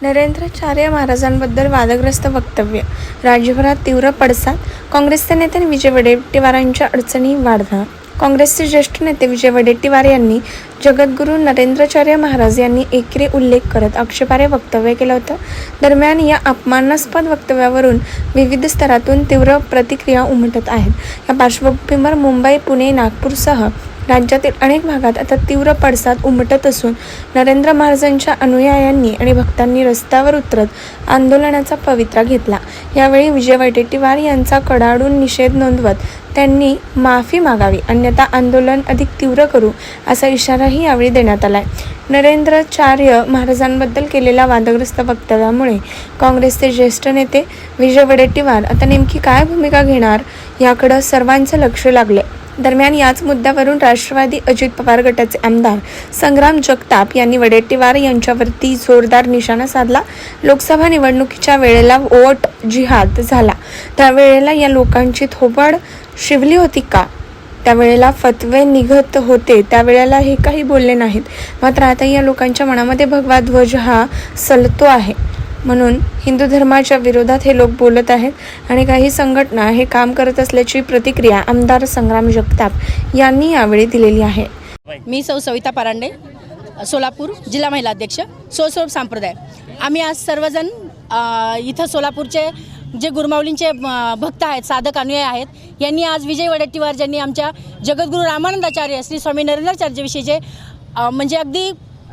नरेंद्राचार्य महाराजांबद्दल वादग्रस्त वक्तव्य, राज्यभरात तीव्र पडसाद. काँग्रेसचे नेते विजय वडेट्टीवारांच्या अडचणी वाढणार. काँग्रेसचे ज्येष्ठ नेते विजय वडेट्टीवार यांनी जगद्गुरू नरेंद्राचार्य महाराज यांनी एकेरी उल्लेख करत आक्षेपार्ह वक्तव्य केलं होतं. दरम्यान या अपमानास्पद वक्तव्यावरून विविध स्तरातून तीव्र प्रतिक्रिया उमटत आहेत. या पार्श्वभूमीवर मुंबई, पुणे, नागपूरसह राज्यातील अनेक भागात आता तीव्र पडसाद उमटत असून नरेंद्र महाराजांच्या अनुयायांनी आणि भक्तांनी रस्त्यावर उतरत आंदोलनाचा पवित्रा घेतला. यावेळी विजय वडेट्टीवार यांचा कडाडून निषेध नोंदवत त्यांनी माफी मागावी, अन्यथा आंदोलन अधिक तीव्र करू असा इशाराही यावेळी देण्यात आलाय. नरेंद्राचार्य महाराजांबद्दल केलेल्या वादग्रस्त वक्तव्यामुळे काँग्रेसचे ज्येष्ठ नेते विजय वडेट्टीवार आता नेमकी काय भूमिका घेणार याकडे सर्वांचं लक्ष लागले. दरम्यान याच मुद्द्यावरून राष्ट्रवादी अजित पवार गटाचे आमदार संग्राम जगताप यांनी वडेट्टीवार यांच्यावरती जोरदार निशाणा साधला. लोकसभा निवडणुकीच्या वेळेला वोट जिहाद झाला, त्यावेळेला या लोकांची थोबाड शिवली होती का? त्यावेळेला फतवे निघत होते, त्यावेळेला हे काही बोलले नाहीत. मात्र आता या लोकांच्या मनामध्ये भगवा ध्वज हा सलतो आहे, म्हणून हिंदू धर्माच्या विरोधात हे लोक बोलत आहेत आणि काही संघटना हे काम करत असल्याची प्रतिक्रिया आमदार संग्राम जगताप यांनी यावेळी दिलेली आहे. मी सविता परांडे, सोलापूर जिल्हा महिला अध्यक्ष, सोसोब संप्रदाय. आम्ही आज सर्वजण इथं सोलापूरचे जे गुरुमाऊलींचे भक्त आहेत, साधक अनुयायी आहेत, यांनी आज विजय वडेट्टीवार ज्यांनी आमच्या जगद्गुरू रामानंदाचार्य श्री स्वामी नरेंद्राचार्यविषयीचे म्हणजे अगदी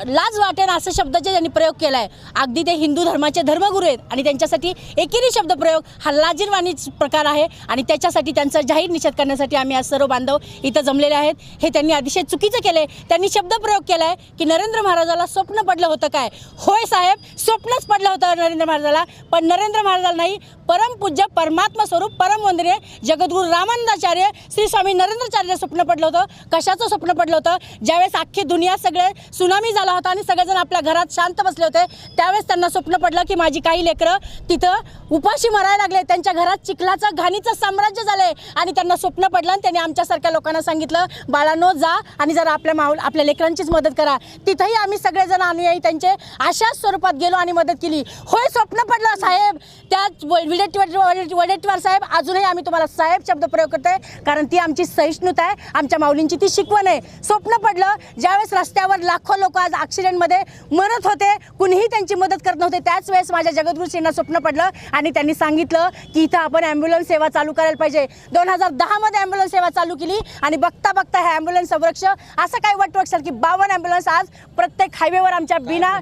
लाज वाटेल असं शब्दाचे त्यांनी प्रयोग केला आहे. अगदी ते हिंदू धर्माचे धर्मगुरू आहेत आणि त्यांच्यासाठी एकेरी शब्द प्रयोग हा लाजिरवाणी प्रकार आहे आणि त्याच्यासाठी त्यांचा जाहीर निषेध करण्यासाठी आम्ही आज सर्व बांधव इथं जमलेले आहेत. हे त्यांनी अतिशय चुकीचं केलं आहे. त्यांनी शब्दप्रयोग केला आहे की नरेंद्र महाराजाला स्वप्न पडलं होतं काय? होय साहेब, स्वप्नच पडलं होतं नरेंद्र महाराजाला, पण नरेंद्र महाराजाला नाही, परमपूज्य परमात्मा स्वरूप परमवंदनीय जगद्गुरू रामानंदाचार्य श्री स्वामी नरेंद्राचार्य स्वप्न पडलं होतं. कशाचं स्वप्न पडलं होतं? ज्यावेळेस अख्खी दुनिया सगळे सुनामी झाला होता आणि सगळेजण आपल्या घरात शांत बसले होते, त्यावेळेस त्यांना स्वप्न पडलं की माझी काही लेकरं तिथं उपाशी मरायला लागले, त्यांच्या घरात चिखलाचं घाणीचं साम्राज्य झालंय आणि त्यांना स्वप्न पडलं आणि त्यांनी आमच्यासारख्या लोकांना सांगितलं, बाळांनो जा आणि जरा आपल्या लेकरांचीच मदत करा. तिथंही आम्ही सगळेजण अनुयायी त्यांचे अशाच स्वरूपात गेलो आणि मदत केली. होय, स्वप्न पडलं साहेब. त्या वडेट्टीवार साहेब, अजूनही आम्ही तुम्हाला साहेब शब्द प्रयोग करतोय, कारण ती आमची सहिष्णुता आहे, आमच्या माऊलींची ती शिकवण आहे. स्वप्न पडलं ज्यावेळेस रस्त्यावर लाखो लोक आज ॲक्सिडेंटमध्ये मरत होते, कुणीही त्यांची मदत करत नव्हते, त्याच वेळेस माझ्या जगद्गुरूजींना स्वप्न पडलं आणि त्यांनी सांगितलं की इथं आपण ॲम्ब्युलन्स सेवा चालू करायला पाहिजे. 2010 मध्ये ॲम्ब्युलन्स सेवा चालू केली आणि बघता बघता ह्या ॲम्ब्युलन्स संरक्ष असं काही वटवक्षाल की 52 ॲम्ब्युलन्स आज प्रत्येक हायवेवर आमच्या बिना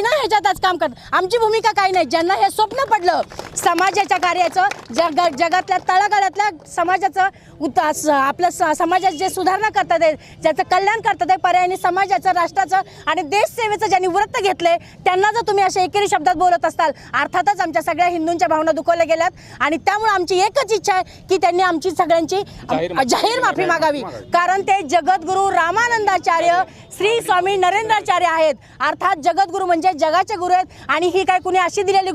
ह्याच्यात आज काम करतात. आमची भूमिका काही नाही. ज्यांना हे स्वप्न पडलं समाजाच्या कार्याचं, जगातल्या तळागाळातल्या समाजाचं आपल्या समाजात जे सुधारणा करतात आहे, ज्याचं कल्याण करतात आहे, पर्यायाने समाजाचं, राष्ट्राचं आणि देश सेवेचं ज्यांनी व्रत घेतले, त्यांना जर तुम्ही अशा एकेरी शब्दात बोलत असताल, अर्थातच आमच्या सगळ्या हिंदूंच्या भावना दुखवल्या गेल्यात आणि त्यामुळे आमची एकच इच्छा आहे की त्यांनी आमची सगळ्यांची जाहीर माफी मागावी, कारण ते जगद्गुरू रामानंदाचार्य श्री स्वामी नरेंद्राचार्य आहेत. अर्थात जगद्गुरू म्हणजे जगाचे गुरु आहेत आणि ही काय कुणी अशी दिलेली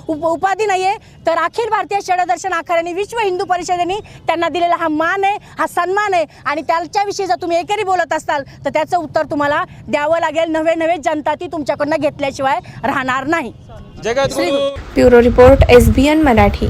उपाधी नाहीये, तर अखिल भारतीय षडदर्शन आखाड्याने, विश्व हिंदू परिषदेने त्यांना दिलेला हा मान आहे, हा सन्मान आहे आणि त्याच्याविषयी जर तुम्ही एकेरी बोलत असताल तर त्याचं उत्तर तुम्हाला द्यावं लागेल. नवे जनता ती तुमच्याकडनं घेतल्याशिवाय राहणार नाही. Bureau report, SBN Marathi.